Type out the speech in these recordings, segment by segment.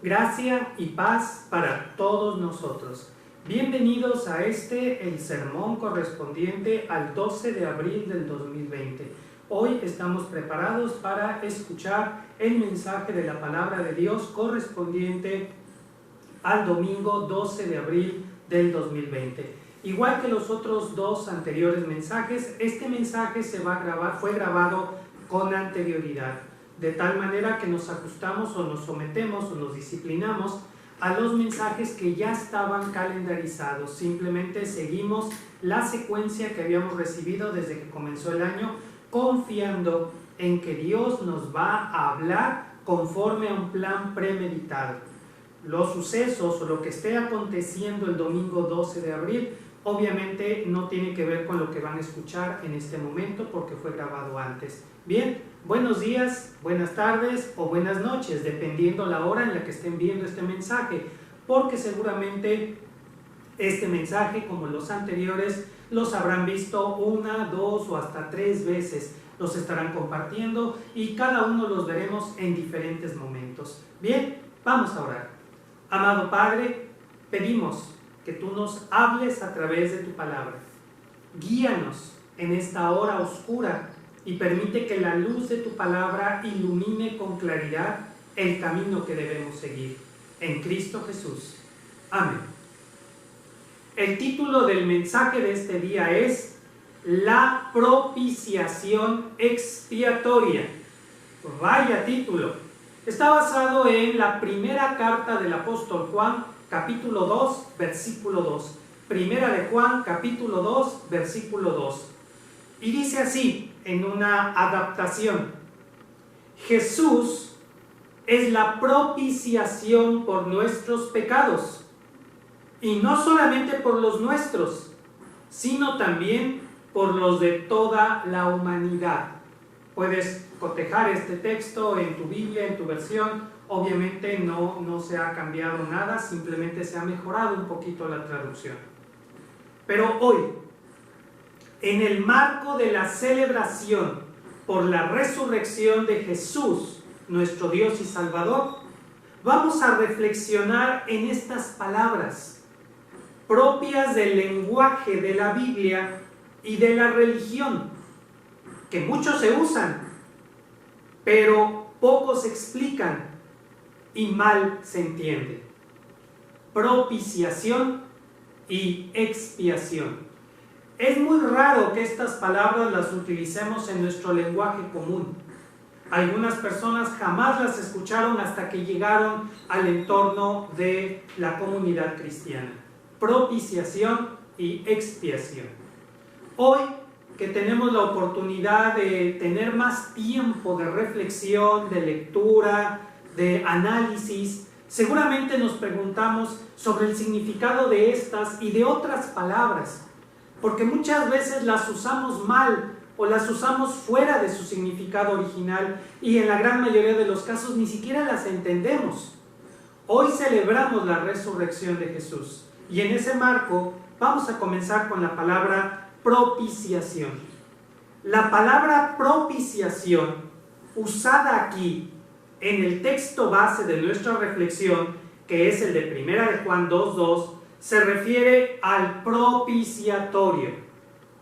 Gracia y paz para todos nosotros. Bienvenidos a el sermón correspondiente al 12 de abril del 2020. Hoy estamos preparados para escuchar el mensaje de la palabra de Dios correspondiente al domingo 12 de abril del 2020. Igual que los otros dos anteriores mensajes, este mensaje fue grabado con anterioridad, de tal manera que nos ajustamos o nos sometemos o nos disciplinamos a los mensajes que ya estaban calendarizados. Simplemente seguimos la secuencia que habíamos recibido desde que comenzó el año, confiando en que Dios nos va a hablar conforme a un plan premeditado. Los sucesos o lo que esté aconteciendo el domingo 12 de abril obviamente no tiene que ver con lo que van a escuchar en este momento porque fue grabado antes. Bien, buenos días, buenas tardes o buenas noches, dependiendo la hora en la que estén viendo este mensaje, porque seguramente este mensaje, como los anteriores, los habrán visto una, dos o hasta tres veces. Los estarán compartiendo y cada uno los veremos en diferentes momentos. Bien, vamos a orar. Amado Padre, pedimos que tú nos hables a través de tu palabra. Guíanos en esta hora oscura y permite que la luz de tu palabra ilumine con claridad el camino que debemos seguir. En Cristo Jesús. Amén. El título del mensaje de este día es La propiciación expiatoria. Vaya título. Está basado en la primera carta del apóstol Juan, capítulo 2, versículo 2. Primera de Juan, capítulo 2, versículo 2. Y dice así, en una adaptación: Jesús es la propiciación por nuestros pecados, y no solamente por los nuestros, sino también por los de toda la humanidad. Puedes cotejar este texto en tu Biblia, en tu versión. Obviamente no se ha cambiado nada, simplemente se ha mejorado un poquito la traducción. Pero hoy, en el marco de la celebración por la resurrección de Jesús, nuestro Dios y Salvador, vamos a reflexionar en estas palabras propias del lenguaje de la Biblia y de la religión, que muchos se usan, pero pocos explican y mal se entiende. Propiciación y expiación. Es muy raro que estas palabras las utilicemos en nuestro lenguaje común. Algunas personas jamás las escucharon hasta que llegaron al entorno de la comunidad cristiana. Propiciación y expiación. Hoy, que tenemos la oportunidad de tener más tiempo de reflexión, de lectura, de análisis, seguramente nos preguntamos sobre el significado de estas y de otras palabras, porque muchas veces las usamos mal o las usamos fuera de su significado original y en la gran mayoría de los casos ni siquiera las entendemos. Hoy celebramos la resurrección de Jesús y en ese marco vamos a comenzar con la palabra propiciación. La palabra propiciación usada aquí en el texto base de nuestra reflexión, que es el de Primera de Juan 2:2, se refiere al propiciatorio.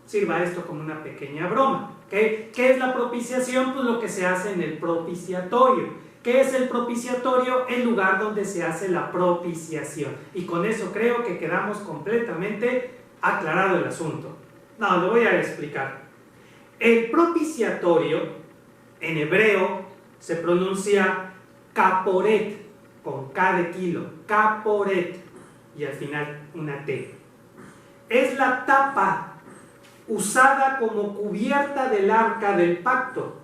Sirva esto como una pequeña broma. ¿Okay? ¿Qué es la propiciación? Pues lo que se hace en el propiciatorio. ¿Qué es el propiciatorio? El lugar donde se hace la propiciación. Y con eso creo que quedamos completamente aclarado el asunto. No, lo voy a explicar. El propiciatorio, en hebreo, se pronuncia caporet, con K de kilo, caporet, y al final una T. Es la tapa usada como cubierta del arca del pacto.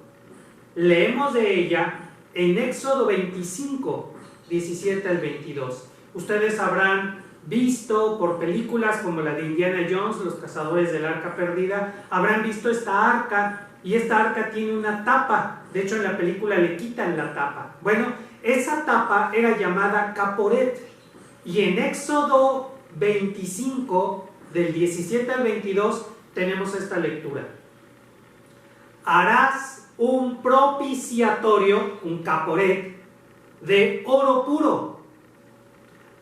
Leemos de ella en Éxodo 25, 17 al 22. Ustedes habrán visto por películas como la de Indiana Jones, Los Cazadores del Arca Perdida, habrán visto esta arca, y esta arca tiene una tapa. De hecho, en la película le quitan la tapa. Bueno, esa tapa era llamada caporet, y en Éxodo 25, del 17 al 22, tenemos esta lectura: harás un propiciatorio, un caporet, de oro puro,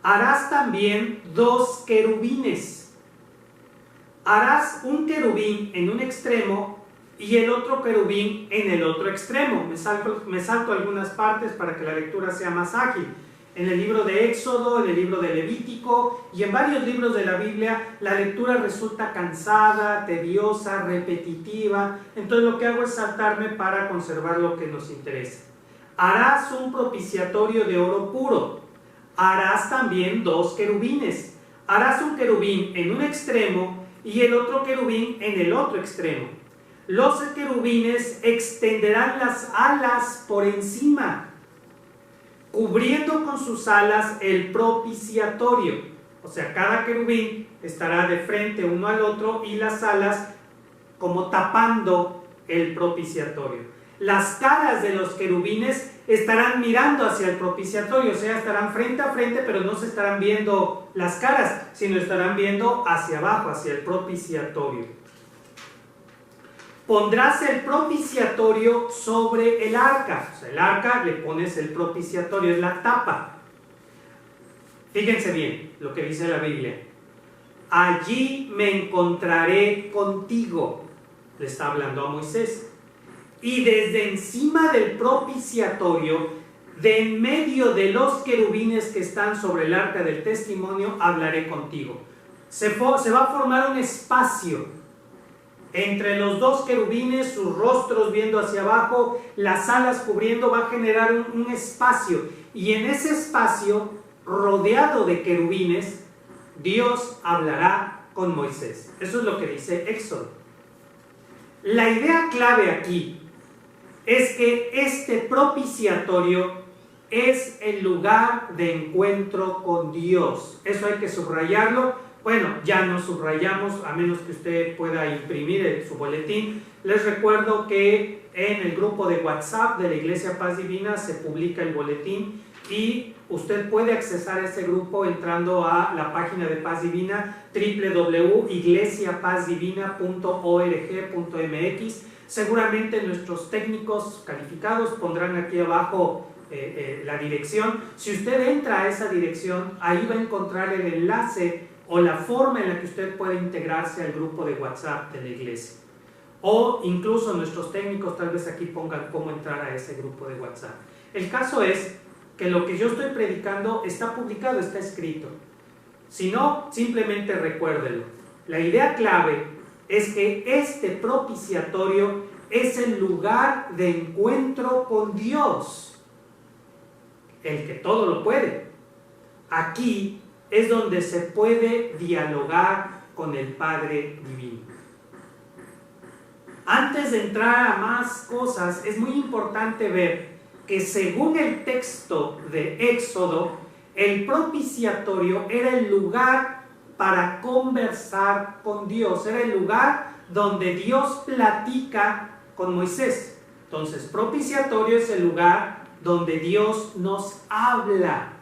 harás también 2 querubines. Harás un querubín en un extremo y el otro querubín en el otro extremo. Me salto algunas partes para que la lectura sea más ágil. En el libro de Éxodo, en el libro de Levítico y en varios libros de la Biblia, la lectura resulta cansada, tediosa, repetitiva. Entonces lo que hago es saltarme para conservar lo que nos interesa. Harás un propiciatorio de oro puro. Harás también 2 querubines. Harás un querubín en un extremo y el otro querubín en el otro extremo. Los querubines extenderán las alas por encima, cubriendo con sus alas el propiciatorio. O sea, cada querubín estará de frente uno al otro y las alas como tapando el propiciatorio. Las caras de los querubines estarán mirando hacia el propiciatorio, o sea, estarán frente a frente, pero no se estarán viendo las caras, sino estarán viendo hacia abajo, hacia el propiciatorio. Pondrás el propiciatorio sobre el arca. O sea, el arca le pones el propiciatorio, es la tapa. Fíjense bien lo que dice la Biblia. Allí me encontraré contigo, le está hablando a Moisés. Y desde encima del propiciatorio, de en medio de los querubines que están sobre el arca del testimonio, hablaré contigo. Se va a formar un espacio entre los 2 querubines, sus rostros viendo hacia abajo, las alas cubriendo, va a generar un espacio. Y en ese espacio, rodeado de querubines, Dios hablará con Moisés. Eso es lo que dice Éxodo. La idea clave aquí es que este propiciatorio es el lugar de encuentro con Dios. Eso hay que subrayarlo. Bueno, ya no subrayamos, a menos que usted pueda imprimir su boletín. Les recuerdo que en el grupo de WhatsApp de la Iglesia Paz Divina se publica el boletín y usted puede accesar a ese grupo entrando a la página de Paz Divina, www.iglesiapazdivina.org.mx. Seguramente nuestros técnicos calificados pondrán aquí abajo la dirección. Si usted entra a esa dirección, ahí va a encontrar el enlace o la forma en la que usted puede integrarse al grupo de WhatsApp de la iglesia. O incluso nuestros técnicos tal vez aquí pongan cómo entrar a ese grupo de WhatsApp. El caso es que lo que yo estoy predicando está publicado, está escrito. Si no, simplemente recuérdelo. La idea clave es que este propiciatorio es el lugar de encuentro con Dios, el que todo lo puede. Aquí es donde se puede dialogar con el Padre Divino. Antes de entrar a más cosas, es muy importante ver que según el texto de Éxodo, el propiciatorio era el lugar para conversar con Dios, era el lugar donde Dios platica con Moisés. Entonces, propiciatorio es el lugar donde Dios nos habla.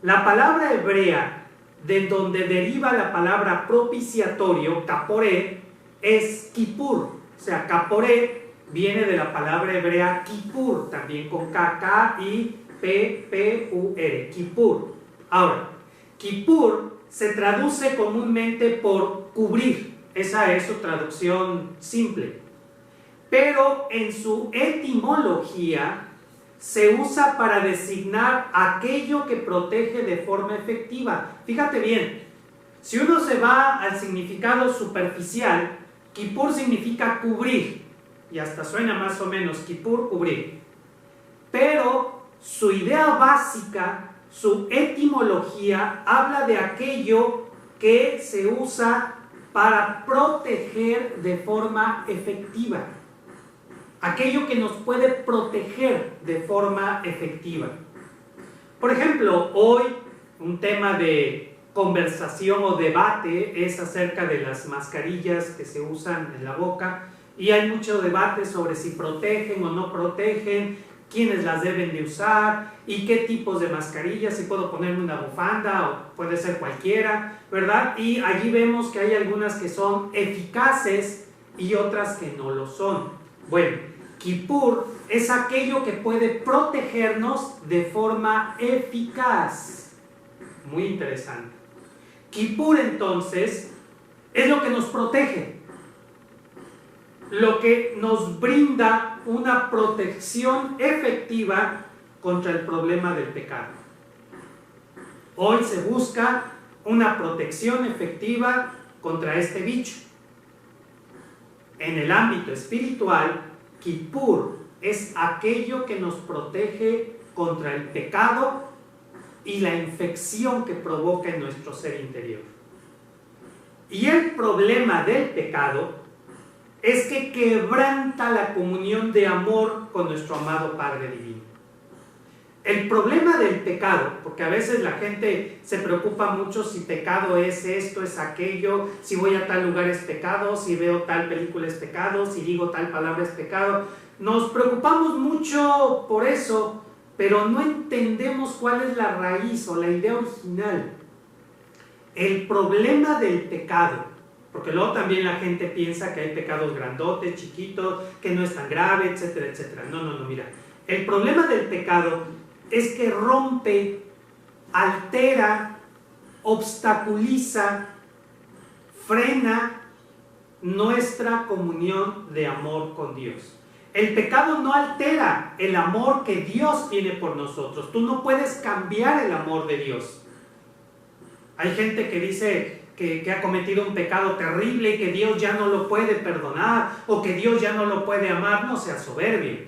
La palabra hebrea de donde deriva la palabra propiciatorio, kaporé, es kippur. O sea, kaporé viene de la palabra hebrea kippur, también con K y P-P-U-R, kippur. Ahora, kippur se traduce comúnmente por cubrir, esa es su traducción simple. Pero en su etimología se usa para designar aquello que protege de forma efectiva. Fíjate bien, si uno se va al significado superficial, kippur significa cubrir, y hasta suena más o menos, kippur, cubrir. Pero su idea básica, su etimología, habla de aquello que se usa para proteger de forma efectiva. Aquello que nos puede proteger de forma efectiva. Por ejemplo, hoy un tema de conversación o debate es acerca de las mascarillas que se usan en la boca, y hay mucho debate sobre si protegen o no protegen, quiénes las deben de usar y qué tipos de mascarillas, si puedo ponerme una bufanda o puede ser cualquiera, ¿verdad? Y allí vemos que hay algunas que son eficaces y otras que no lo son. Bueno, kippur es aquello que puede protegernos de forma eficaz. Muy interesante. Kippur entonces es lo que nos protege, lo que nos brinda una protección efectiva contra el problema del pecado. Hoy se busca una protección efectiva contra este bicho. En el ámbito espiritual, Kippur es aquello que nos protege contra el pecado y la infección que provoca en nuestro ser interior. Y el problema del pecado es que quebranta la comunión de amor con nuestro amado Padre Divino. El problema del pecado, porque a veces la gente se preocupa mucho si pecado es esto, es aquello, si voy a tal lugar es pecado, si veo tal película es pecado, si digo tal palabra es pecado. Nos preocupamos mucho por eso, pero no entendemos cuál es la raíz o la idea original. El problema del pecado, porque luego también la gente piensa que hay pecados grandotes, chiquitos, que no es tan grave, etcétera, etcétera. No, mira. El problema del pecado es que rompe, altera, obstaculiza, frena nuestra comunión de amor con Dios. El pecado no altera el amor que Dios tiene por nosotros. Tú no puedes cambiar el amor de Dios. Hay gente que dice que ha cometido un pecado terrible y que Dios ya no lo puede perdonar o que Dios ya no lo puede amar. No seas soberbio.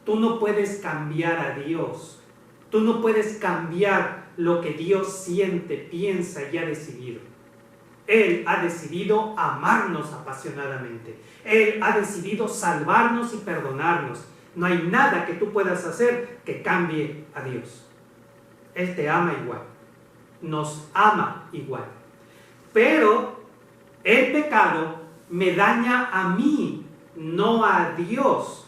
Tú no puedes cambiar a Dios. Tú no puedes cambiar lo que Dios siente, piensa y ha decidido. Él ha decidido amarnos apasionadamente. Él ha decidido salvarnos y perdonarnos. No hay nada que tú puedas hacer que cambie a Dios. Él te ama igual. Nos ama igual. Pero el pecado me daña a mí, no a Dios.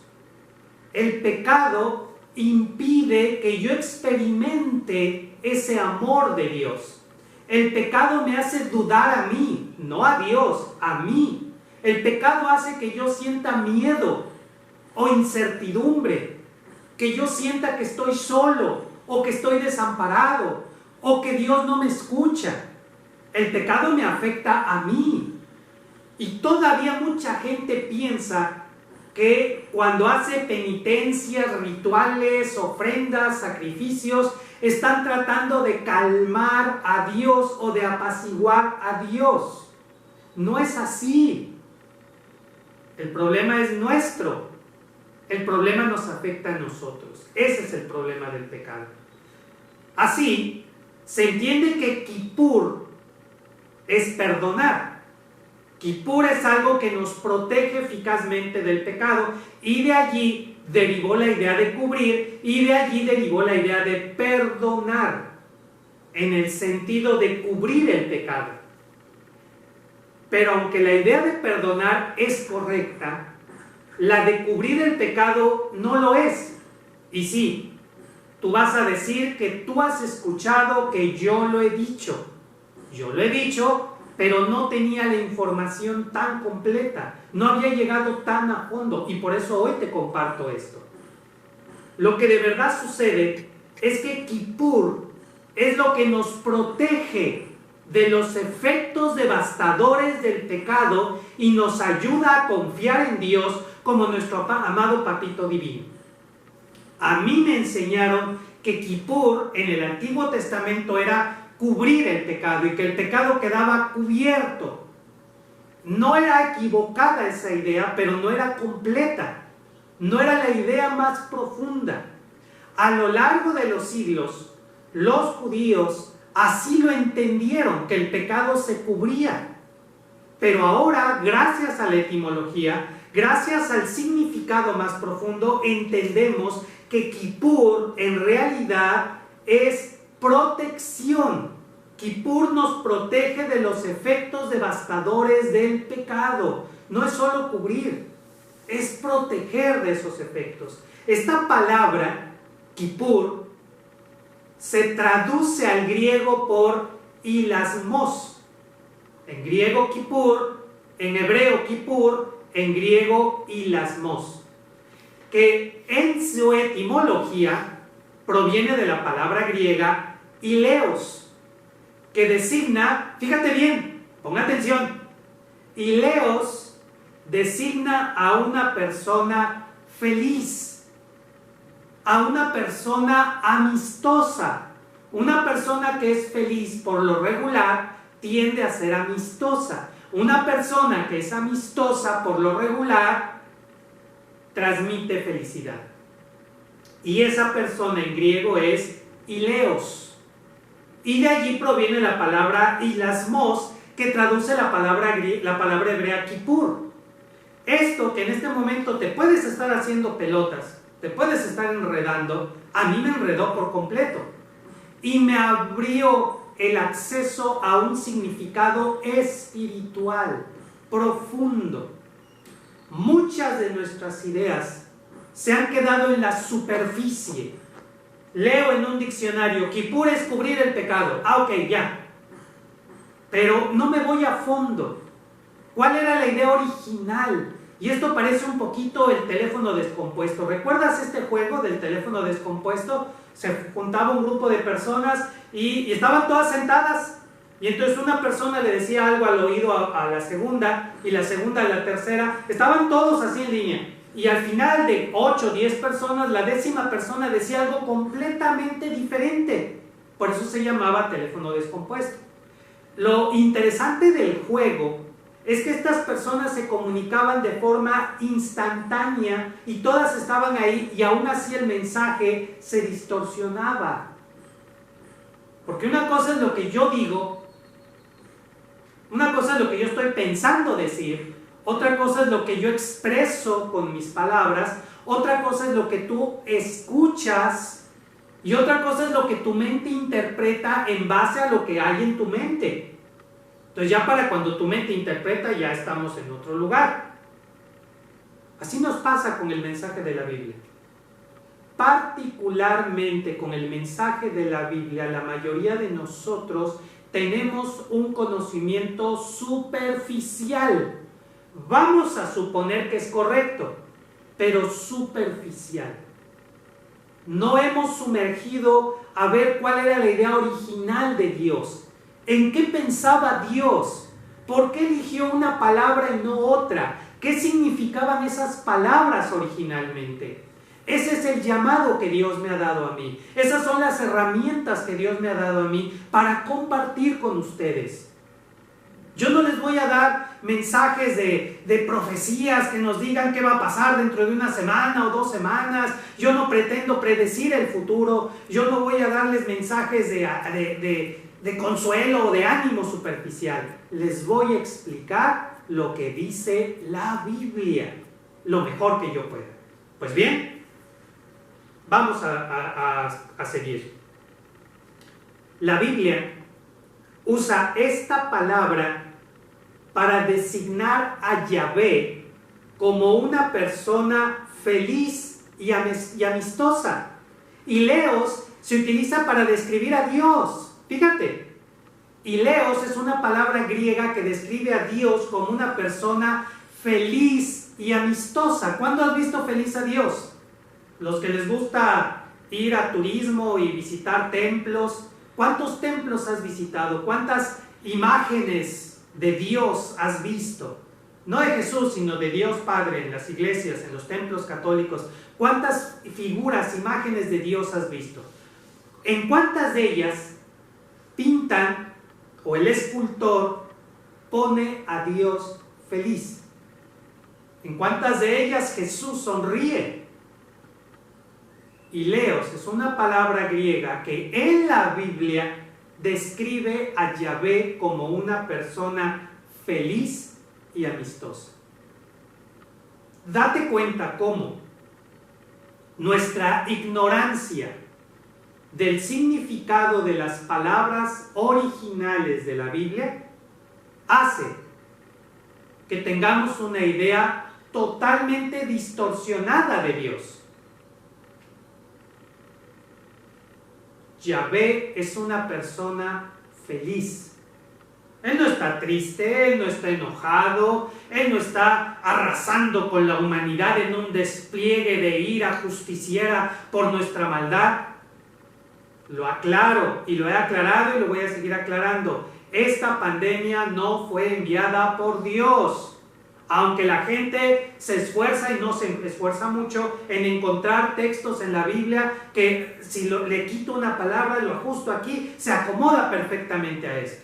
El pecado impide que yo experimente ese amor de Dios. El pecado me hace dudar a mí, no a Dios, a mí. El pecado hace que yo sienta miedo o incertidumbre, que yo sienta que estoy solo o que estoy desamparado o que Dios no me escucha. El pecado me afecta a mí. Y todavía mucha gente piensa que cuando hace penitencias, rituales, ofrendas, sacrificios, están tratando de calmar a Dios o de apaciguar a Dios. No es así. El problema es nuestro. El problema nos afecta a nosotros. Ese es el problema del pecado. Así, se entiende que Kippur es perdonar. Kippur es algo que nos protege eficazmente del pecado, y de allí derivó la idea de cubrir, y de allí derivó la idea de perdonar, en el sentido de cubrir el pecado. Pero aunque la idea de perdonar es correcta, la de cubrir el pecado no lo es. Y sí, tú vas a decir que tú has escuchado que yo lo he dicho. Yo lo he dicho, pero no tenía la información tan completa, no había llegado tan a fondo, y por eso hoy te comparto esto. Lo que de verdad sucede es que Kippur es lo que nos protege de los efectos devastadores del pecado y nos ayuda a confiar en Dios como nuestro amado Papito Divino. A mí me enseñaron que Kippur en el Antiguo Testamento era cubrir el pecado y que el pecado quedaba cubierto. No era equivocada esa idea, pero no era completa. No era la idea más profunda. A lo largo de los siglos, los judíos así lo entendieron, que el pecado se cubría. Pero ahora, gracias a la etimología, gracias al significado más profundo, entendemos que Kippur en realidad es protección. Kippur nos protege de los efectos devastadores del pecado. No es solo cubrir, es proteger de esos efectos. Esta palabra, Kippur, se traduce al griego por hilasmos. En griego Kippur, en hebreo Kippur, en griego hilasmos, que en su etimología proviene de la palabra griega hileos, que designa, fíjate bien, pon atención, ileos designa a una persona feliz, a una persona amistosa. Una persona que es feliz por lo regular tiende a ser amistosa. Una persona que es amistosa por lo regular transmite felicidad. Y esa persona en griego es ileos. Y de allí proviene la palabra hilasmos, que traduce la palabra hebrea kippur. Esto que en este momento te puedes estar haciendo pelotas, te puedes estar enredando, a mí me enredó por completo. Y me abrió el acceso a un significado espiritual, profundo. Muchas de nuestras ideas se han quedado en la superficie. Leo en un diccionario, Kippur es cubrir el pecado. Ok, ya. Pero no me voy a fondo. ¿Cuál era la idea original? Y esto parece un poquito el teléfono descompuesto. ¿Recuerdas este juego del teléfono descompuesto? Se juntaba un grupo de personas y estaban todas sentadas. Y entonces una persona le decía algo al oído a la segunda, y la segunda a la tercera. Estaban todos así en línea. Y al final de 8 o 10 personas, la 10ª persona decía algo completamente diferente. Por eso se llamaba teléfono descompuesto. Lo interesante del juego es que estas personas se comunicaban de forma instantánea y todas estaban ahí, y aún así el mensaje se distorsionaba. Porque una cosa es lo que yo digo, una cosa es lo que yo estoy pensando decir, otra cosa es lo que yo expreso con mis palabras, otra cosa es lo que tú escuchas, y otra cosa es lo que tu mente interpreta en base a lo que hay en tu mente. Entonces ya para cuando tu mente interpreta ya estamos en otro lugar. Así nos pasa con el mensaje de la Biblia. Particularmente con el mensaje de la Biblia, la mayoría de nosotros tenemos un conocimiento superficial. Vamos a suponer que es correcto, pero superficial. No hemos sumergido a ver cuál era la idea original de Dios. ¿En qué pensaba Dios? ¿Por qué eligió una palabra y no otra? ¿Qué significaban esas palabras originalmente? Ese es el llamado que Dios me ha dado a mí. Esas son las herramientas que Dios me ha dado a mí para compartir con ustedes. Yo no les voy a dar mensajes de profecías que nos digan qué va a pasar dentro de una semana o 2 semanas. Yo no pretendo predecir el futuro. Yo no voy a darles mensajes de consuelo o de ánimo superficial. Les voy a explicar lo que dice la Biblia, lo mejor que yo pueda. Pues bien, vamos a seguir. La Biblia usa esta palabra para designar a Yahvé como una persona feliz y amistosa. Ileos se utiliza para describir a Dios. Fíjate, ileos es una palabra griega que describe a Dios como una persona feliz y amistosa. ¿Cuándo has visto feliz a Dios? Los que les gusta ir a turismo y visitar templos, ¿cuántos templos has visitado? ¿Cuántas imágenes de Dios has visto? No de Jesús, sino de Dios Padre en las iglesias, en los templos católicos. ¿Cuántas figuras, imágenes de Dios has visto? ¿En cuántas de ellas pintan o el escultor pone a Dios feliz? ¿En cuántas de ellas Jesús sonríe? Ileos es una palabra griega que en la Biblia describe a Yahvé como una persona feliz y amistosa. Date cuenta cómo nuestra ignorancia del significado de las palabras originales de la Biblia hace que tengamos una idea totalmente distorsionada de Dios. Yahvé es una persona feliz. Él no está triste, Él no está enojado, Él no está arrasando con la humanidad en un despliegue de ira justiciera por nuestra maldad. lo aclaro y lo he aclarado y lo voy a seguir aclarando. Esta pandemia no fue enviada por Dios. Aunque la gente se esfuerza y no se esfuerza mucho en encontrar textos en la Biblia que si le quito una palabra y lo ajusto aquí, se acomoda perfectamente a esto.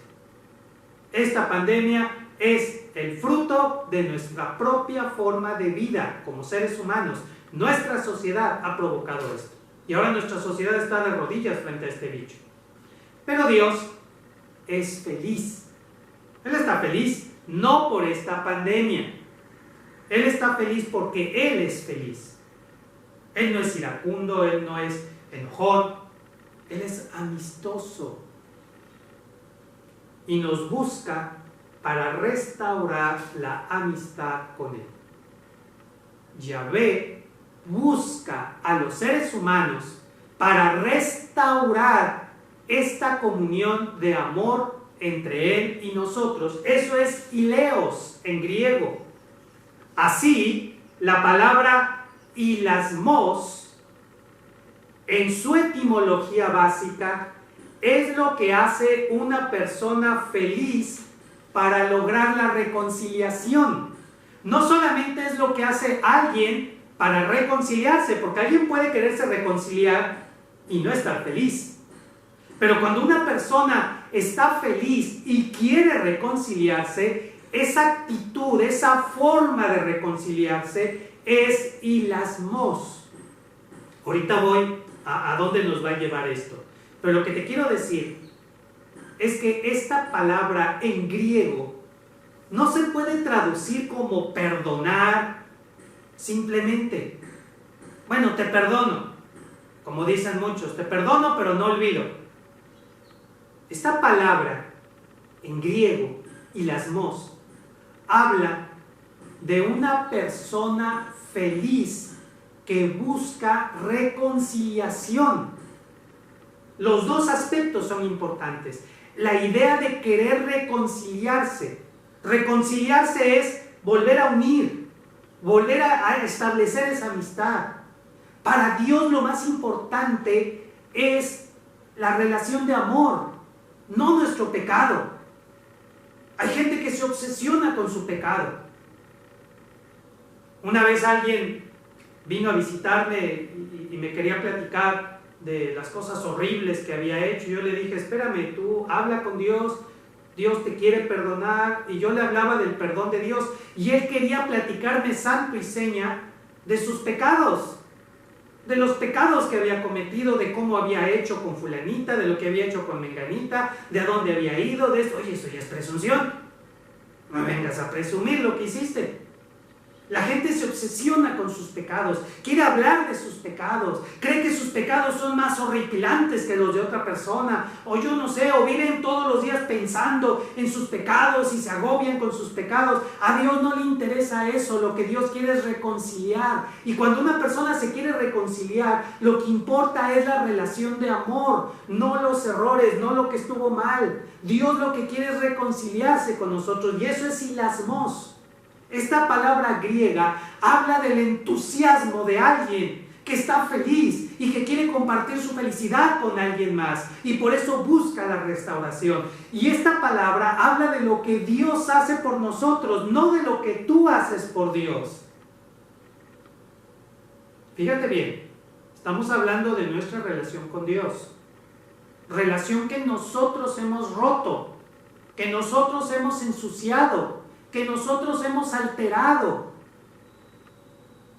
Esta pandemia es el fruto de nuestra propia forma de vida como seres humanos. Nuestra sociedad ha provocado esto. Y ahora nuestra sociedad está de rodillas frente a este bicho. Pero Dios es feliz. Él está feliz no por esta pandemia. Él está feliz porque Él es feliz. Él no es iracundo, Él no es enojón. Él es amistoso. Y nos busca para restaurar la amistad con Él. Yahvé busca a los seres humanos para restaurar esta comunión de amor entre Él y nosotros. Eso es phileos en griego. Así, la palabra hilasmos, en su etimología básica, es lo que hace una persona feliz para lograr la reconciliación. No solamente es lo que hace alguien para reconciliarse, porque alguien puede quererse reconciliar y no estar feliz. Pero cuando una persona está feliz y quiere reconciliarse, esa actitud, esa forma de reconciliarse es hilasmos. Ahorita voy a dónde nos va a llevar esto. Pero lo que te quiero decir es que esta palabra en griego no se puede traducir como perdonar simplemente. Bueno, te perdono, como dicen muchos, te perdono pero no olvido. Esta palabra en griego, hilasmos, habla de una persona feliz que busca reconciliación. Los dos aspectos son importantes. La idea de querer reconciliarse. Reconciliarse es volver a unir, volver a establecer esa amistad. Para Dios lo más importante es la relación de amor, no nuestro pecado. Hay gente que se obsesiona con su pecado. Una vez alguien vino a visitarme y me quería platicar de las cosas horribles que había hecho. Yo le dije, espérame, tú habla con Dios, Dios te quiere perdonar. Y yo le hablaba del perdón de Dios y él quería platicarme santo y seña de sus pecados, de los pecados que había cometido, de cómo había hecho con fulanita, de lo que había hecho con menganita, de a dónde había ido, de esto. Oye, eso ya es presunción. No vengas a presumir lo que hiciste. La gente se obsesiona con sus pecados, quiere hablar de sus pecados, cree que sus pecados son más horripilantes que los de otra persona, o yo no sé, o viven todos los días pensando en sus pecados y se agobian con sus pecados. A Dios no le interesa eso, lo que Dios quiere es reconciliar. Y cuando una persona se quiere reconciliar, lo que importa es la relación de amor, no los errores, no lo que estuvo mal. Dios lo que quiere es reconciliarse con nosotros, y eso es hilasmos. Esta palabra griega habla del entusiasmo de alguien que está feliz y que quiere compartir su felicidad con alguien más, y por eso busca la restauración. Y esta palabra habla de lo que Dios hace por nosotros, no de lo que tú haces por Dios. Fíjate bien, estamos hablando de nuestra relación con Dios, relación que nosotros hemos roto, que nosotros hemos ensuciado, que nosotros hemos alterado,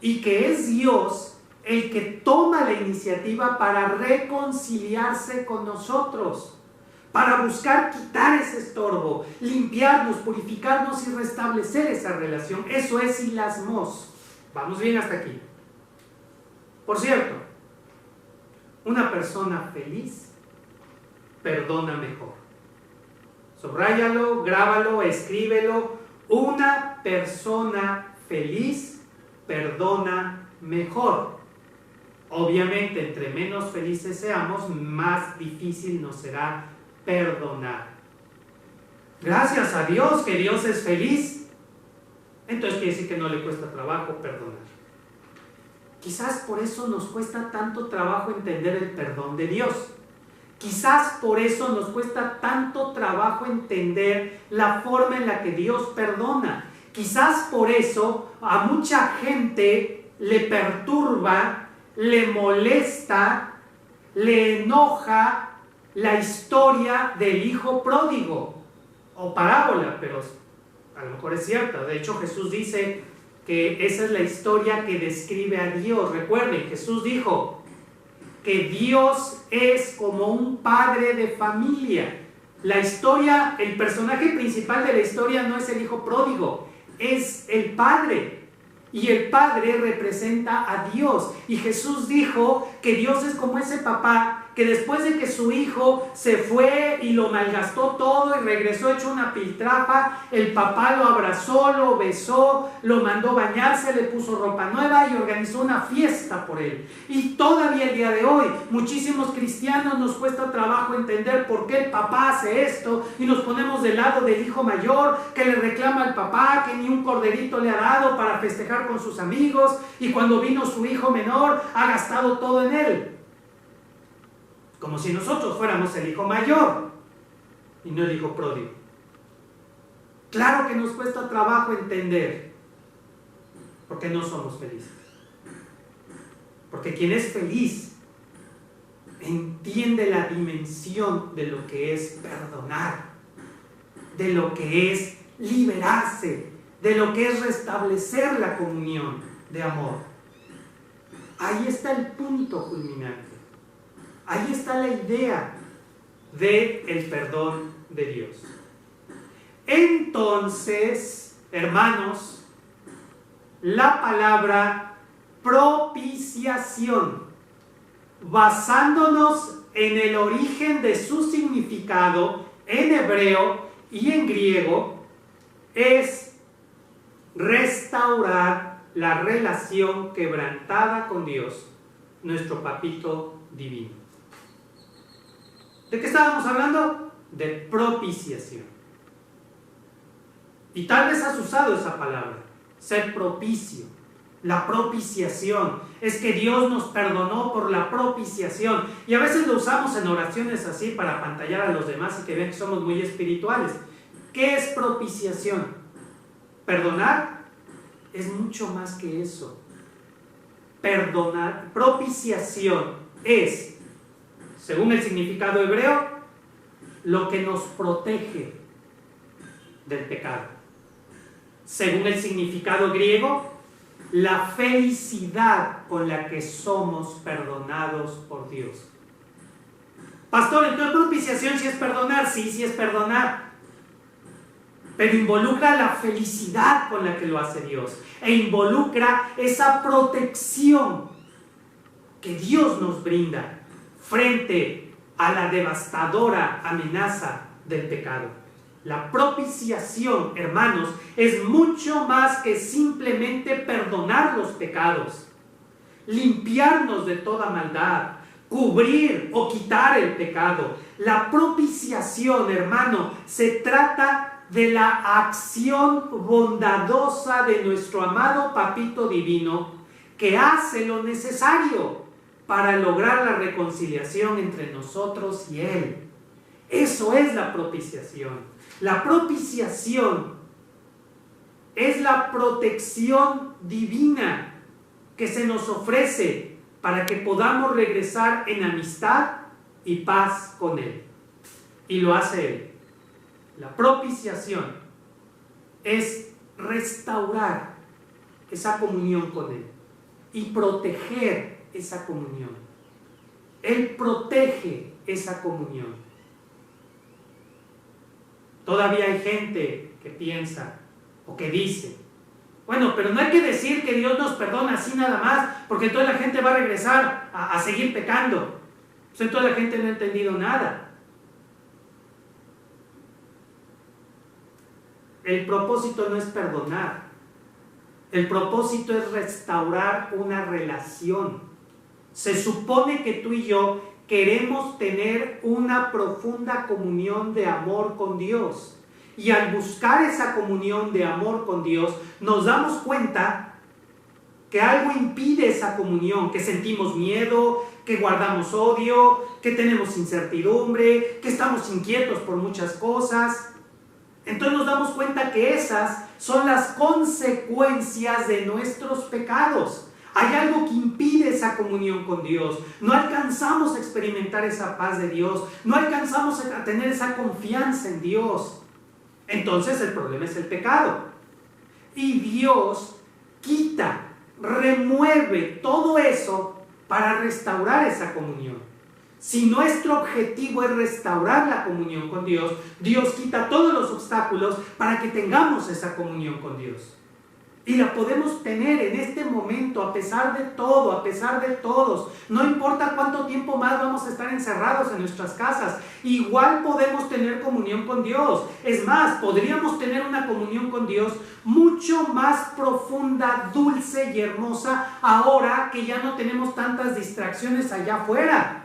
y que es Dios el que toma la iniciativa para reconciliarse con nosotros, para buscar quitar ese estorbo, limpiarnos, purificarnos y restablecer esa relación. Eso es hilasmos. ¿Vamos bien hasta aquí? Por cierto, una persona feliz perdona mejor. Subráyalo, grábalo, escríbelo. Una persona feliz perdona mejor. Obviamente, entre menos felices seamos, más difícil nos será perdonar. Gracias a Dios que Dios es feliz, entonces quiere decir que no le cuesta trabajo perdonar. Quizás por eso nos cuesta tanto trabajo entender el perdón de Dios. Quizás por eso nos cuesta tanto trabajo entender la forma en la que Dios perdona. Quizás por eso a mucha gente le perturba, le molesta, le enoja la historia del hijo pródigo o parábola, pero a lo mejor es cierta. De hecho, Jesús dice que esa es la historia que describe a Dios. Recuerden, Jesús dijo que Dios es como un padre de familia. La historia, el personaje principal de la historia no es el hijo pródigo, es el padre. Y el padre representa a Dios. Y Jesús dijo que Dios es como ese papá que después de que su hijo se fue y lo malgastó todo y regresó hecho una piltrafa, el papá lo abrazó, lo besó, lo mandó bañarse, le puso ropa nueva y organizó una fiesta por él. Y todavía el día de hoy, muchísimos cristianos nos cuesta trabajo entender por qué el papá hace esto y nos ponemos del lado del hijo mayor que le reclama al papá que ni un corderito le ha dado para festejar con sus amigos y cuando vino su hijo menor ha gastado todo en él. Como si nosotros fuéramos el hijo mayor y no el hijo pródigo. Claro que nos cuesta trabajo entender porque no somos felices. Porque quien es feliz entiende la dimensión de lo que es perdonar, de lo que es liberarse, de lo que es restablecer la comunión de amor. Ahí está el punto culminante. Ahí está la idea del perdón de Dios. Entonces, hermanos, la palabra propiciación, basándonos en el origen de su significado en hebreo y en griego, es restaurar la relación quebrantada con Dios, nuestro papito divino. ¿De qué estábamos hablando? De propiciación. Y tal vez has usado esa palabra, ser propicio. La propiciación es que Dios nos perdonó por la propiciación. Y a veces lo usamos en oraciones así para apantallar a los demás y que vean que somos muy espirituales. ¿Qué es propiciación? Perdonar es mucho más que eso. Perdonar, propiciación es, según el significado hebreo, lo que nos protege del pecado. Según el significado griego, la felicidad con la que somos perdonados por Dios. Pastor, entonces propiciación sí es perdonar, sí es perdonar. Pero involucra la felicidad con la que lo hace Dios. E involucra esa protección que Dios nos brinda frente a la devastadora amenaza del pecado. La propiciación, hermanos, es mucho más que simplemente perdonar los pecados, limpiarnos de toda maldad, cubrir o quitar el pecado. La propiciación, hermano, se trata de la acción bondadosa de nuestro amado Papito Divino que hace lo necesario para lograr la reconciliación entre nosotros y Él. Eso es la propiciación. La propiciación es la protección divina que se nos ofrece para que podamos regresar en amistad y paz con Él. Y lo hace Él. La propiciación es restaurar esa comunión con Él y proteger esa comunión. Él protege esa comunión. Todavía hay gente que piensa o que dice, bueno, pero no hay que decir que Dios nos perdona así nada más, porque entonces la gente va a regresar a seguir pecando. Pues entonces la gente no ha entendido nada. El propósito no es perdonar. El propósito es restaurar una relación. Se supone que tú y yo queremos tener una profunda comunión de amor con Dios. Y al buscar esa comunión de amor con Dios, nos damos cuenta que algo impide esa comunión, que sentimos miedo, que guardamos odio, que tenemos incertidumbre, que estamos inquietos por muchas cosas. Entonces nos damos cuenta que esas son las consecuencias de nuestros pecados. Hay algo que impide esa comunión con Dios. No alcanzamos a experimentar esa paz de Dios. No alcanzamos a tener esa confianza en Dios. Entonces el problema es el pecado. Y Dios quita, remueve todo eso para restaurar esa comunión. Si nuestro objetivo es restaurar la comunión con Dios, Dios quita todos los obstáculos para que tengamos esa comunión con Dios. Y la podemos tener en este momento, a pesar de todo, a pesar de todos. No importa cuánto tiempo más vamos a estar encerrados en nuestras casas, igual podemos tener comunión con Dios. Es más, podríamos tener una comunión con Dios mucho más profunda, dulce y hermosa ahora que ya no tenemos tantas distracciones allá afuera.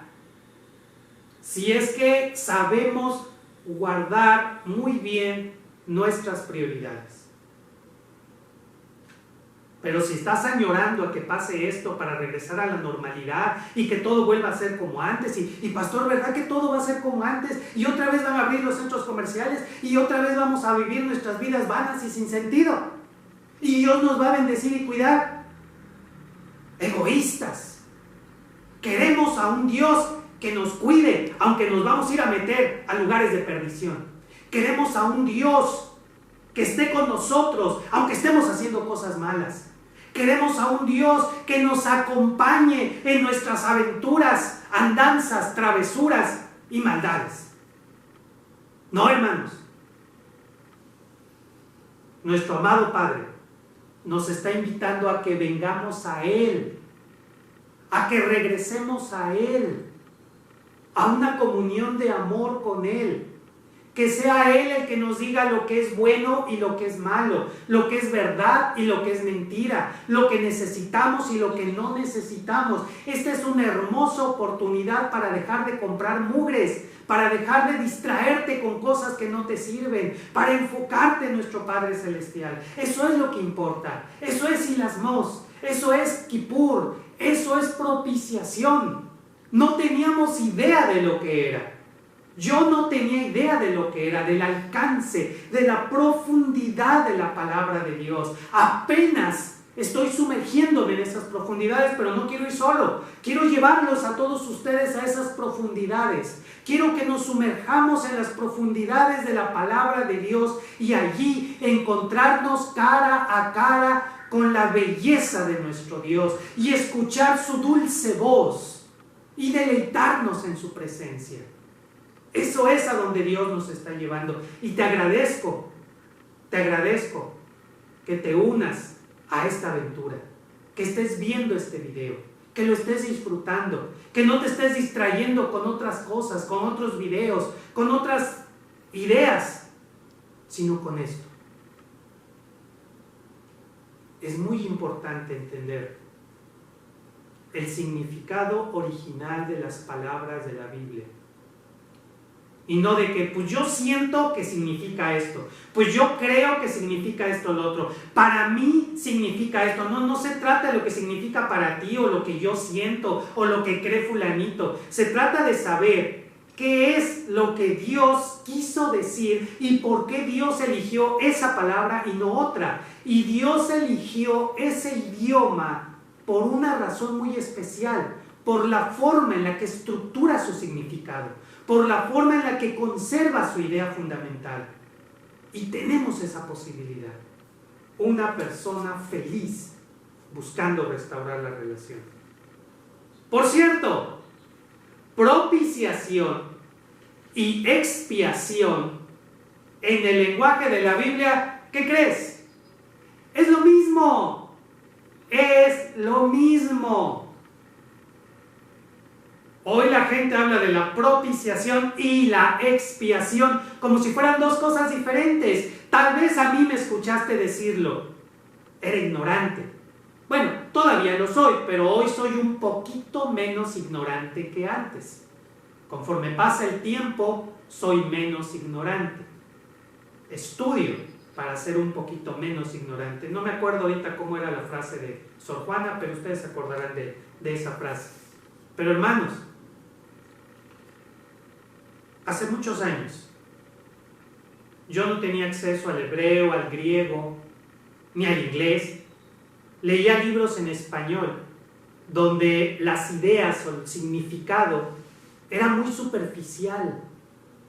Si es que sabemos guardar muy bien nuestras prioridades. Pero si estás añorando a que pase esto para regresar a la normalidad y que todo vuelva a ser como antes, y pastor, ¿verdad que todo va a ser como antes? Y otra vez van a abrir los centros comerciales y otra vez vamos a vivir nuestras vidas vanas y sin sentido. Y Dios nos va a bendecir y cuidar. Egoístas. Queremos a un Dios que nos cuide, aunque nos vamos a ir a meter a lugares de perdición. Queremos a un Dios que esté con nosotros, aunque estemos haciendo cosas malas. Queremos a un Dios que nos acompañe en nuestras aventuras, andanzas, travesuras y maldades. No, hermanos. Nuestro amado Padre nos está invitando a que vengamos a Él, a que regresemos a Él, a una comunión de amor con Él. Que sea Él el que nos diga lo que es bueno y lo que es malo, lo que es verdad y lo que es mentira, lo que necesitamos y lo que no necesitamos. Esta es una hermosa oportunidad para dejar de comprar mugres, para dejar de distraerte con cosas que no te sirven, para enfocarte en nuestro Padre Celestial. Eso es lo que importa. Eso es Hilasmos, eso es Kippur, eso es propiciación. No teníamos idea de lo que era. Yo no tenía idea de lo que era, del alcance, de la profundidad de la palabra de Dios. Apenas estoy sumergiéndome en esas profundidades, pero no quiero ir solo. Quiero llevarlos a todos ustedes a esas profundidades. Quiero que nos sumerjamos en las profundidades de la palabra de Dios y allí encontrarnos cara a cara con la belleza de nuestro Dios y escuchar su dulce voz y deleitarnos en su presencia. Eso es a donde Dios nos está llevando. Y te agradezco que te unas a esta aventura, que estés viendo este video, que lo estés disfrutando, que no te estés distrayendo con otras cosas, con otros videos, con otras ideas, sino con esto. Es muy importante entender el significado original de las palabras de la Biblia. Y no de que, pues yo siento que significa esto, pues yo creo que significa esto o lo otro, para mí significa esto. No se trata de lo que significa para ti o lo que yo siento o lo que cree fulanito. Se trata de saber qué es lo que Dios quiso decir y por qué Dios eligió esa palabra y no otra. Y Dios eligió ese idioma por una razón muy especial, por la forma en la que estructura su significado, por la forma en la que conserva su idea fundamental. Y tenemos esa posibilidad. Una persona feliz buscando restaurar la relación. Por cierto, propiciación y expiación en el lenguaje de la Biblia, ¿qué crees? Es lo mismo. Es lo mismo. Hoy la gente habla de la propiciación y la expiación como si fueran dos cosas diferentes. Tal vez a mí me escuchaste decirlo. Era ignorante. Bueno, todavía lo soy, pero hoy soy un poquito menos ignorante que antes. Conforme pasa el tiempo, soy menos ignorante. Estudio, para ser un poquito menos ignorante. No me acuerdo ahorita cómo era la frase de Sor Juana, pero ustedes se acordarán de esa frase. Pero hermanos, hace muchos años, yo no tenía acceso al hebreo, al griego, ni al inglés. Leía libros en español, donde las ideas o el significado era muy superficial,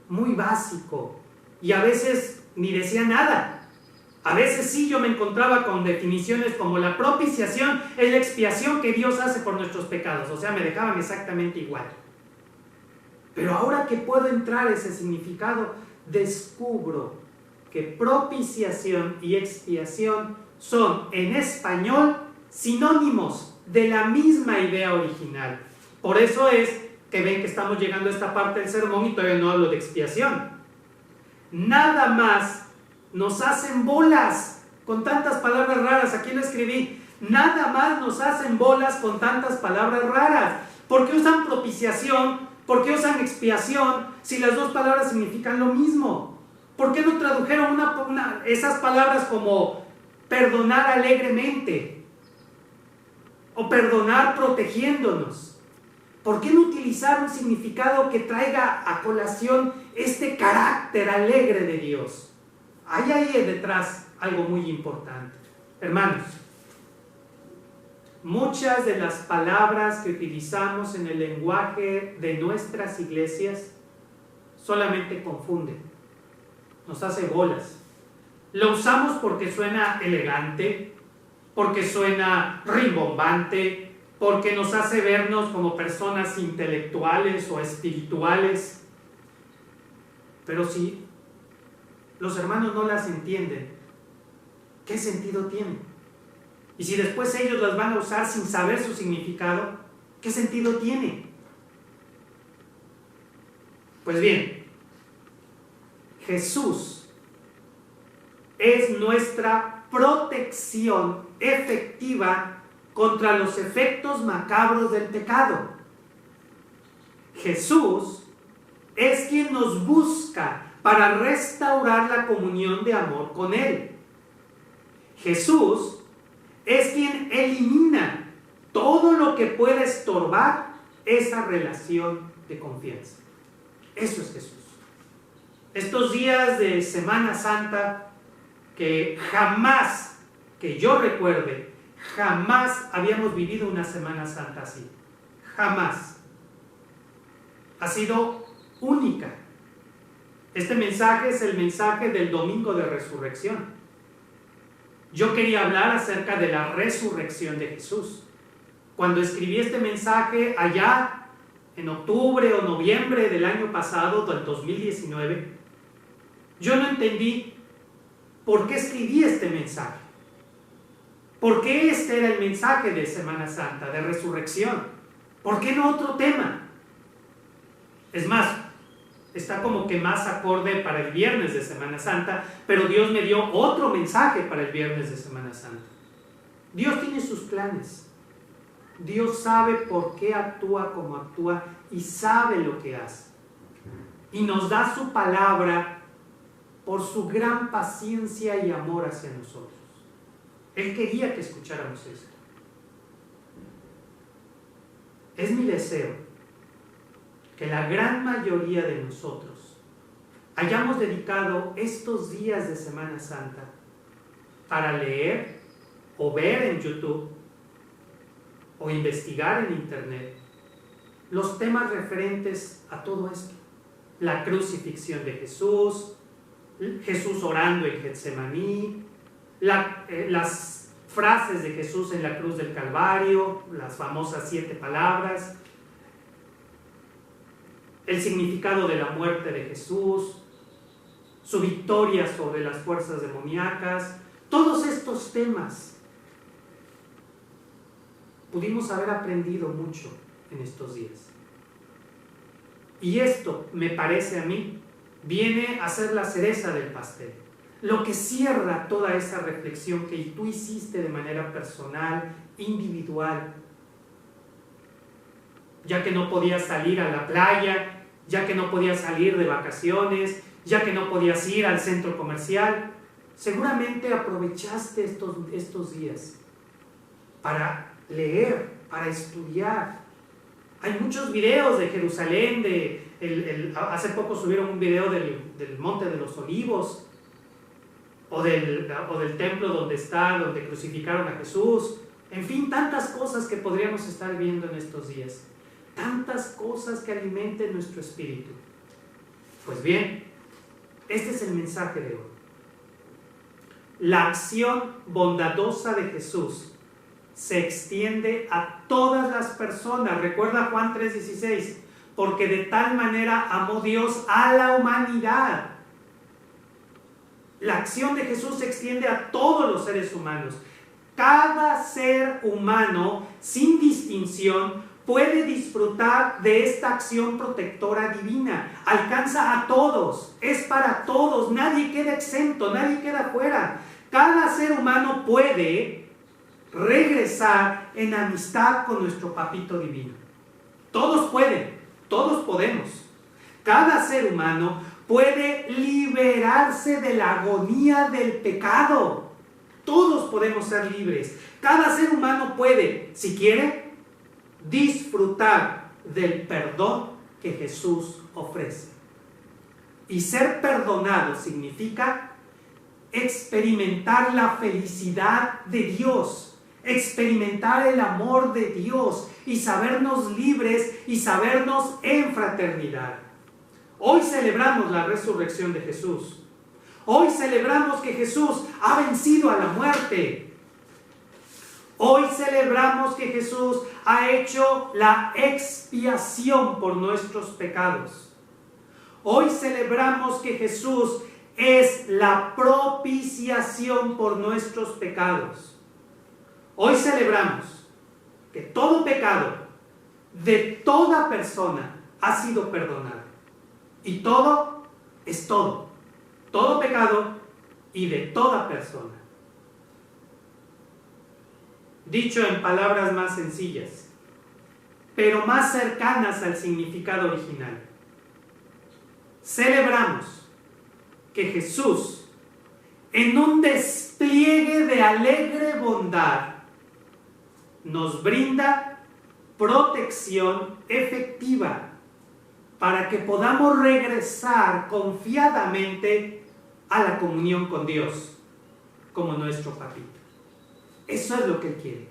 muy básico, y a veces ni decía nada. A veces sí yo me encontraba con definiciones como la propiciación es la expiación que Dios hace por nuestros pecados, o sea, me dejaban exactamente igual. Pero ahora que puedo entrar a ese significado, descubro que propiciación y expiación son en español sinónimos de la misma idea original. Por eso es que ven que estamos llegando a esta parte del sermón y todavía no hablo de expiación. Nada más nos hacen bolas con tantas palabras raras. Aquí lo escribí. Nada más nos hacen bolas con tantas palabras raras. ¿Por qué usan propiciación? ¿Por qué usan expiación si las dos palabras significan lo mismo? ¿Por qué no tradujeron esas palabras como perdonar alegremente o perdonar protegiéndonos? ¿Por qué no utilizar un significado que traiga a colación este carácter alegre de Dios? Hay ahí detrás algo muy importante. Hermanos, muchas de las palabras que utilizamos en el lenguaje de nuestras iglesias solamente confunden, nos hace bolas. Lo usamos porque suena elegante, porque suena rimbombante, porque nos hace vernos como personas intelectuales o espirituales. Pero si los hermanos no las entienden, ¿qué sentido tienen? Y si después ellos las van a usar sin saber su significado, ¿qué sentido tiene? Pues bien, Jesús es nuestra protección efectiva contra los efectos macabros del pecado. Jesús es quien nos busca para restaurar la comunión de amor con Él. Jesús es quien elimina todo lo que pueda estorbar esa relación de confianza. Eso es Jesús. Estos días de Semana Santa, que jamás, que yo recuerde, jamás habíamos vivido una Semana Santa así. Jamás. Ha sido única. Este mensaje es el mensaje del domingo de resurrección. Yo quería hablar acerca de la resurrección de Jesús. Cuando escribí este mensaje allá en octubre o noviembre del año pasado, del 2019, yo no entendí por qué escribí este mensaje. ¿Por qué este era el mensaje de Semana Santa, de resurrección? ¿Por qué no otro tema? Es más, está como que más acorde para el viernes de Semana Santa, pero Dios me dio otro mensaje para el viernes de Semana Santa. Dios tiene sus planes. Dios sabe por qué actúa como actúa y sabe lo que hace. Y nos da su palabra por su gran paciencia y amor hacia nosotros. Él quería que escucháramos esto. Es mi deseo que la gran mayoría de nosotros hayamos dedicado estos días de Semana Santa para leer o ver en YouTube o investigar en Internet los temas referentes a todo esto. La crucifixión de Jesús, Jesús orando en Getsemaní, las frases de Jesús en la cruz del Calvario, las famosas 7 palabras, el significado de la muerte de Jesús, su victoria sobre las fuerzas demoníacas. Todos estos temas pudimos haber aprendido mucho en estos días. Y esto, me parece a mí, viene a ser la cereza del pastel. Lo que cierra toda esa reflexión que tú hiciste de manera personal, individual, ya que no podías salir a la playa, ya que no podías salir de vacaciones, ya que no podías ir al centro comercial. Seguramente aprovechaste estos días para leer, para estudiar. Hay muchos videos de Jerusalén, hace poco subieron un video del Monte de los Olivos, o del templo donde crucificaron a Jesús. En fin, tantas cosas que podríamos estar viendo en estos días. Tantas cosas que alimenten nuestro espíritu. Pues bien, este es el mensaje de hoy. La acción bondadosa de Jesús se extiende a todas las personas. Recuerda Juan 3:16, porque de tal manera amó Dios a la humanidad. La acción de Jesús se extiende a todos los seres humanos. Cada ser humano, sin distinción, puede disfrutar de esta acción protectora divina. Alcanza a todos, es para todos, nadie queda exento, nadie queda fuera. Cada ser humano puede regresar en amistad con nuestro Papito Divino. Todos pueden, todos podemos. Cada ser humano puede liberarse de la agonía del pecado. Todos podemos ser libres. Cada ser humano puede, si quiere, disfrutar del perdón que Jesús ofrece. Y ser perdonado significa experimentar la felicidad de Dios, experimentar el amor de Dios y sabernos libres y sabernos en fraternidad. Hoy celebramos la resurrección de Jesús. Hoy celebramos que Jesús ha vencido a la muerte. Hoy celebramos que Jesús ha hecho la expiación por nuestros pecados. Hoy celebramos que Jesús es la propiciación por nuestros pecados. Hoy celebramos que todo pecado de toda persona ha sido perdonado. Y todo es todo. Todo pecado y de toda persona. Dicho en palabras más sencillas, pero más cercanas al significado original. Celebramos que Jesús, en un despliegue de alegre bondad, nos brinda protección efectiva para que podamos regresar confiadamente a la comunión con Dios, como nuestro Papito. Eso es lo que Él quiere,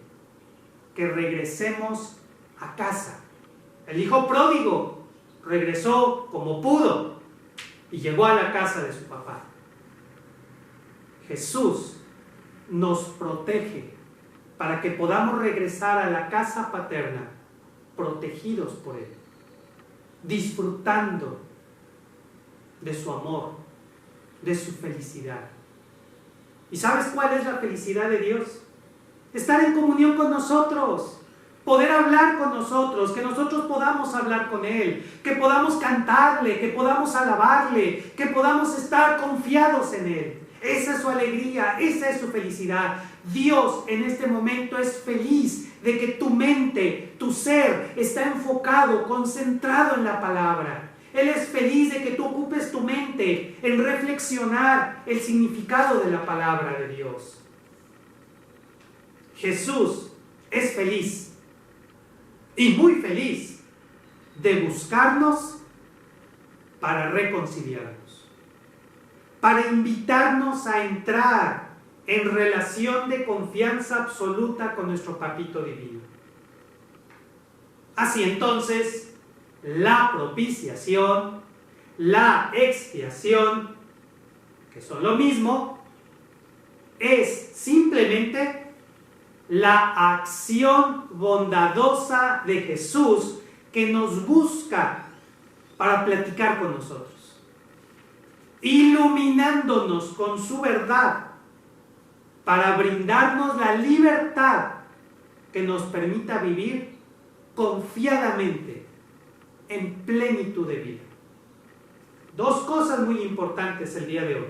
que regresemos a casa. El hijo pródigo regresó como pudo y llegó a la casa de su papá. Jesús nos protege para que podamos regresar a la casa paterna protegidos por Él, disfrutando de su amor, de su felicidad. ¿Y sabes cuál es la felicidad de Dios? Estar en comunión con nosotros, poder hablar con nosotros, que nosotros podamos hablar con Él, que podamos cantarle, que podamos alabarle, que podamos estar confiados en Él. Esa es su alegría, esa es su felicidad. Dios en este momento es feliz de que tu mente, tu ser está enfocado, concentrado en la palabra. Él es feliz de que tú ocupes tu mente en reflexionar el significado de la palabra de Dios. Jesús es feliz y muy feliz de buscarnos para reconciliarnos, para invitarnos a entrar en relación de confianza absoluta con nuestro Papito Divino. Así entonces, la propiciación, la expiación, que son lo mismo, es simplemente la acción bondadosa de Jesús que nos busca para platicar con nosotros, iluminándonos con su verdad para brindarnos la libertad que nos permita vivir confiadamente en plenitud de vida. Dos cosas muy importantes el día de hoy.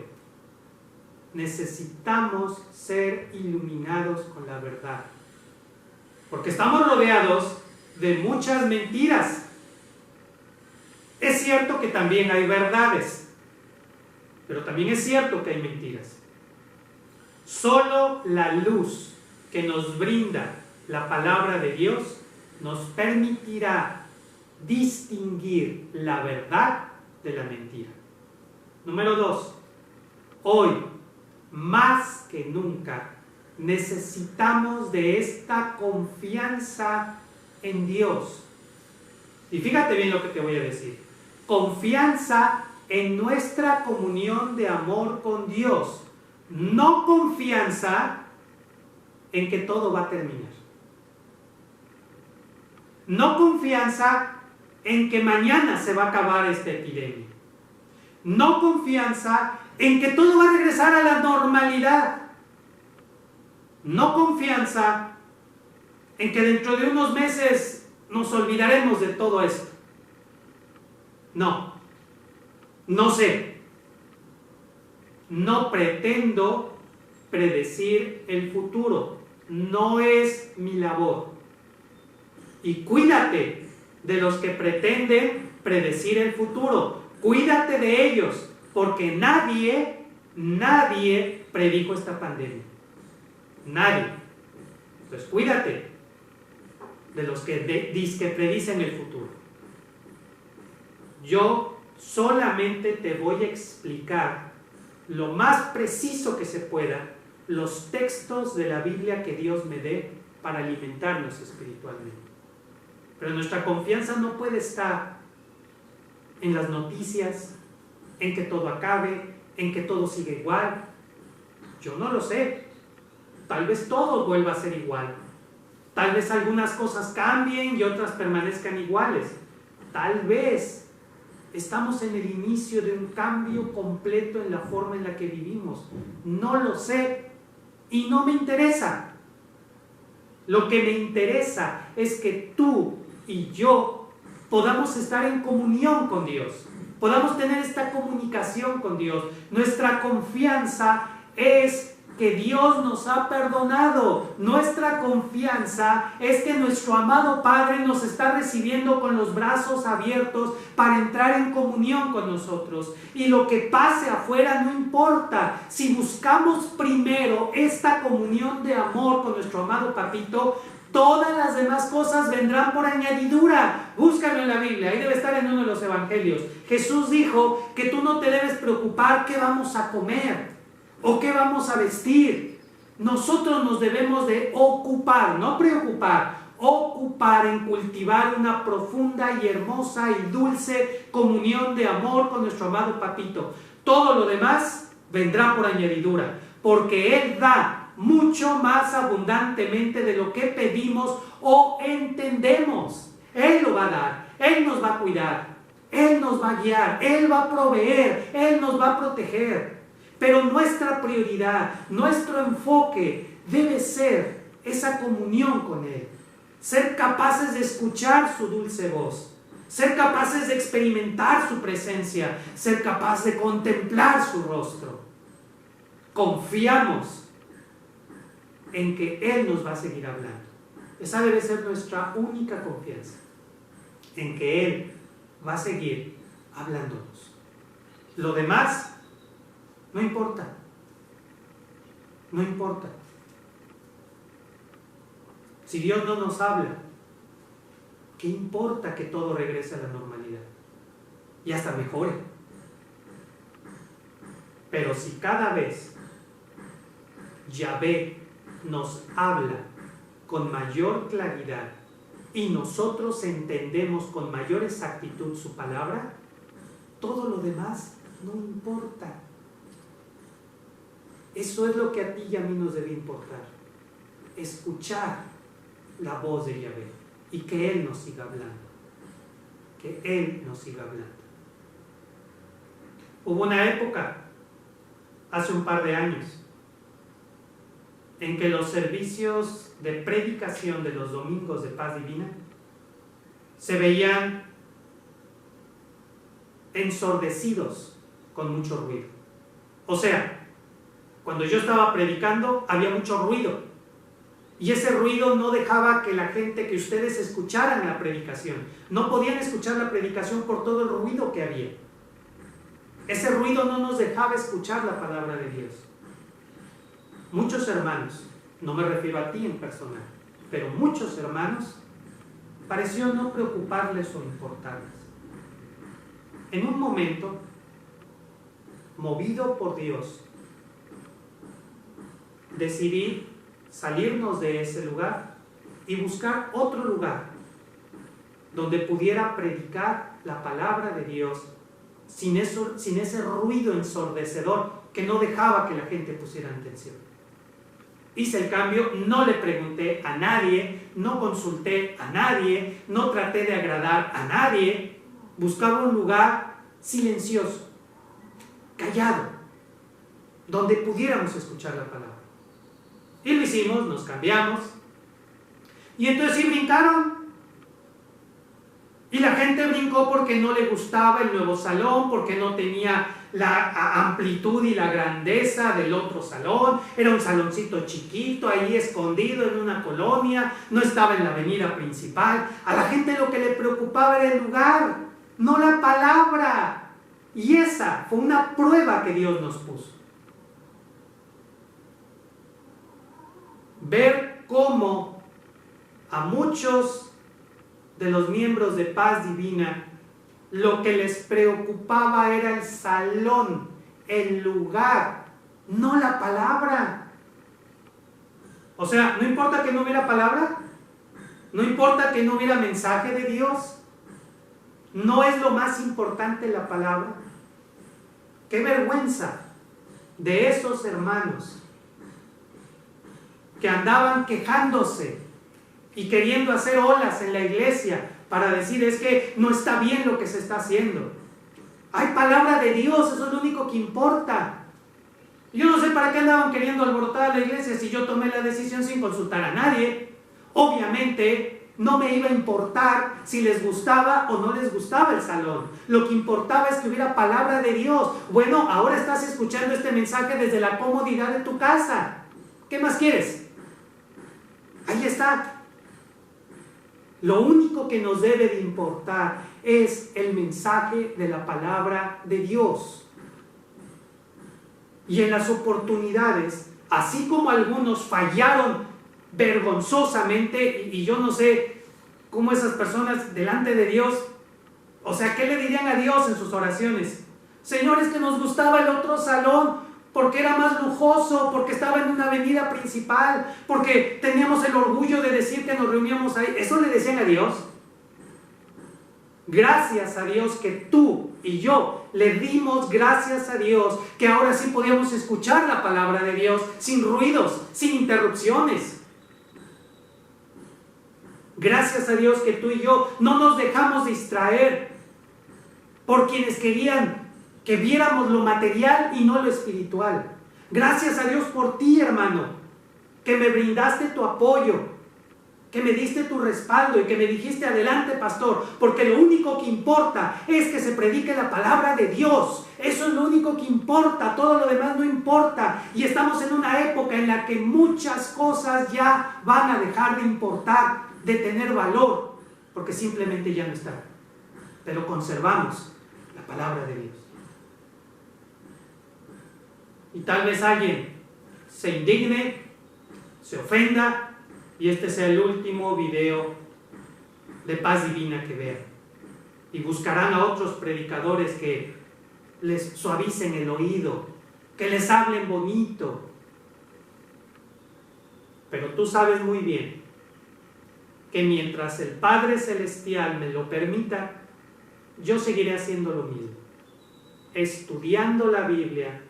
Necesitamos ser iluminados con la verdad, porque estamos rodeados de muchas mentiras. Es cierto que también hay verdades, pero también es cierto que hay mentiras. Solo la luz que nos brinda la palabra de Dios nos permitirá distinguir la verdad de la mentira. Número 2. Hoy, más que nunca, necesitamos de esta confianza en Dios. Y fíjate bien lo que te voy a decir. Confianza en nuestra comunión de amor con Dios. No confianza en que todo va a terminar. No confianza en que mañana se va a acabar esta epidemia. No confianza en que todo va a regresar a la normalidad. No confianza en que dentro de unos meses nos olvidaremos de todo esto. No sé. No pretendo predecir el futuro. No es mi labor. Y cuídate de los que pretenden predecir el futuro. Cuídate de ellos, porque nadie predijo esta pandemia. Nadie. Entonces cuídate de los que predicen el futuro. Yo solamente te voy a explicar lo más preciso que se pueda los textos de la Biblia que Dios me dé para alimentarnos espiritualmente. Pero nuestra confianza no puede estar en las noticias, en que todo acabe, en que todo siga igual. Yo no lo sé. Tal vez todo vuelva a ser igual. Tal vez algunas cosas cambien y otras permanezcan iguales. Tal vez estamos en el inicio de un cambio completo en la forma en la que vivimos. No lo sé y no me interesa. Lo que me interesa es que tú y yo podamos estar en comunión con Dios, podamos tener esta comunicación con Dios. Nuestra confianza es que Dios nos ha perdonado. Nuestra confianza es que nuestro amado Padre nos está recibiendo con los brazos abiertos para entrar en comunión con nosotros. Y lo que pase afuera no importa. Si buscamos primero esta comunión de amor con nuestro amado Papito, todas las demás cosas vendrán por añadidura. Búscalo en la Biblia, ahí debe estar en uno de los evangelios. Jesús dijo que tú no te debes preocupar qué vamos a comer o qué vamos a vestir. Nosotros nos debemos de ocupar, no preocupar, ocupar en cultivar una profunda y hermosa y dulce comunión de amor con nuestro amado Papito. Todo lo demás vendrá por añadidura, porque Él da mucho más abundantemente de lo que pedimos o entendemos. Él lo va a dar, Él nos va a cuidar, Él nos va a guiar, Él va a proveer, Él nos va a proteger. Pero nuestra prioridad, nuestro enfoque debe ser esa comunión con Él. Ser capaces de escuchar su dulce voz, ser capaces de experimentar su presencia, ser capaces de contemplar su rostro. Confiamos en que Él nos va a seguir hablando. Esa debe ser nuestra única confianza, en que Él va a seguir hablándonos. Lo demás no importa. No importa. Si Dios no nos habla, ¿qué importa que todo regrese a la normalidad? Y hasta mejore. Pero si cada vez Yahvé nos habla con mayor claridad y nosotros entendemos con mayor exactitud su palabra, todo lo demás no importa. Eso es lo que a ti y a mí nos debe importar. Escuchar la voz de Yahvé y que Él nos siga hablando. Que Él nos siga hablando. Hubo una época, hace un par de años, en que los servicios de predicación de los domingos de Paz Divina se veían ensordecidos con mucho ruido. O sea, cuando yo estaba predicando había mucho ruido y ese ruido no dejaba que la gente, que ustedes escucharan la predicación. No podían escuchar la predicación por todo el ruido que había. Ese ruido no nos dejaba escuchar la palabra de Dios. muchos hermanos, no me refiero a ti en personal, pero muchos hermanos, pareció no preocuparles o importarles. En un momento, movido por Dios, decidí salirnos de ese lugar y buscar otro lugar donde pudiera predicar la palabra de Dios sin ese ruido ensordecedor que no dejaba que la gente pusiera atención. Hice el cambio, no le pregunté a nadie, no consulté a nadie, no traté de agradar a nadie. Buscaba un lugar silencioso, callado, donde pudiéramos escuchar la palabra. Y lo hicimos, nos cambiamos. Y entonces sí brincaron. Y la gente brincó porque no le gustaba el nuevo salón, porque no tenía la amplitud y la grandeza del otro salón. Era un saloncito chiquito, ahí escondido en una colonia, no estaba en la avenida principal. A la gente lo que le preocupaba era el lugar, no la palabra. Y esa fue una prueba que Dios nos puso. Ver cómo a muchos de los miembros de Paz Divina lo que les preocupaba era el salón, el lugar, no la palabra. O sea, no importa que no hubiera palabra, no importa que no hubiera mensaje de Dios, no es lo más importante la palabra. Qué vergüenza de esos hermanos que andaban quejándose y queriendo hacer olas en la iglesia para decir es que no está bien lo que se está haciendo. Hay palabra de Dios, eso es lo único que importa. Yo no sé para qué andaban queriendo alborotar a la iglesia si yo tomé la decisión sin consultar a nadie. Obviamente no me iba a importar si les gustaba o no les gustaba el salón. Lo que importaba es que hubiera palabra de Dios. Bueno, ahora estás escuchando este mensaje desde la comodidad de tu casa. ¿Qué más quieres? Ahí está. Lo único que nos debe de importar es el mensaje de la palabra de Dios. Y en las oportunidades, así como algunos fallaron vergonzosamente, y yo no sé cómo esas personas delante de Dios, o sea, ¿qué le dirían a Dios en sus oraciones? Señor, es que nos gustaba el otro salón, porque era más lujoso, porque estaba en una avenida principal, porque teníamos el orgullo de decir que nos reuníamos ahí. ¿Eso le decían a Dios? Gracias a Dios que tú y yo le dimos gracias a Dios que ahora sí podíamos escuchar la palabra de Dios sin ruidos, sin interrupciones. Gracias a Dios que tú y yo no nos dejamos distraer por quienes querían que viéramos lo material y no lo espiritual. Gracias a Dios por ti, hermano, que me brindaste tu apoyo, que me diste tu respaldo y que me dijiste adelante, pastor, porque lo único que importa es que se predique la palabra de Dios. Eso es lo único que importa, todo lo demás no importa. Y estamos en una época en la que muchas cosas ya van a dejar de importar, de tener valor, porque simplemente ya no están. Pero conservamos la palabra de Dios. Y tal vez alguien se indigne, se ofenda, y este sea el último video de Paz Divina que vean. Y buscarán a otros predicadores que les suavicen el oído, que les hablen bonito. Pero tú sabes muy bien que mientras el Padre Celestial me lo permita, yo seguiré haciendo lo mismo, estudiando la Biblia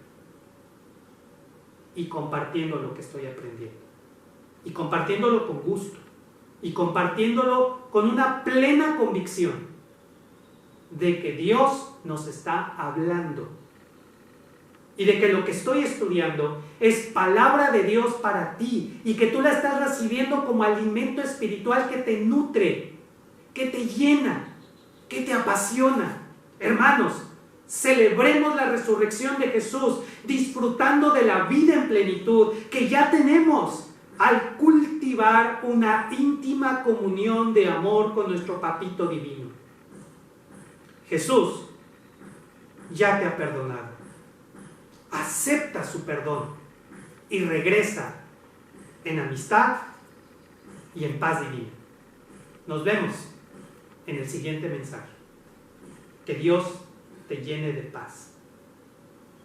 y compartiendo lo que estoy aprendiendo, y compartiéndolo con gusto, y compartiéndolo con una plena convicción de que Dios nos está hablando y de que lo que estoy estudiando es palabra de Dios para ti y que tú la estás recibiendo como alimento espiritual que te nutre, que te llena, que te apasiona. Hermanos, celebremos la resurrección de Jesús, disfrutando de la vida en plenitud que ya tenemos al cultivar una íntima comunión de amor con nuestro Papito Divino. Jesús ya te ha perdonado. Acepta su perdón y regresa en amistad y en paz divina. Nos vemos en el siguiente mensaje. Que Dios te llene de paz.